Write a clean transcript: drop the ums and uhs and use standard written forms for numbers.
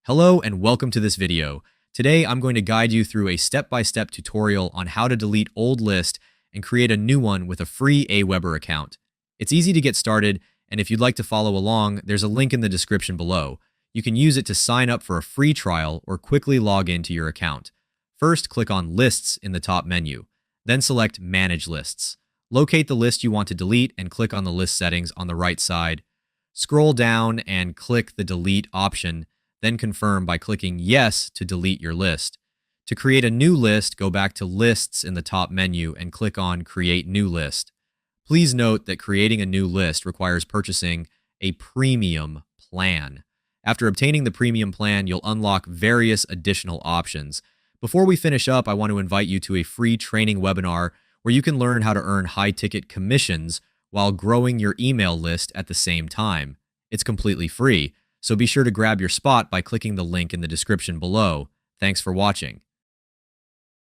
Hello and welcome to this video. Today I'm going to guide you through a step-by-step tutorial on how to delete old list and create a new one with a free AWeber account. It's easy to get started, and if you'd like to follow along, there's a link in the description below. You can use it to sign up for a free trial or quickly log into your account. First, click on Lists in the top menu. Then select Manage Lists. Locate the list you want to delete and click on the list settings on the right side. Scroll down and click the Delete option. Then confirm by clicking Yes to delete your list. To create a new list, go back to Lists in the top menu and click on Create New List. Please note that creating a new list requires purchasing a premium plan. After obtaining the premium plan, you'll unlock various additional options. Before we finish up, I want to invite you to a free training webinar where you can learn how to earn high-ticket commissions while growing your email list at the same time. It's completely free. So be sure to grab your spot by clicking the link in the description below. Thanks for watching.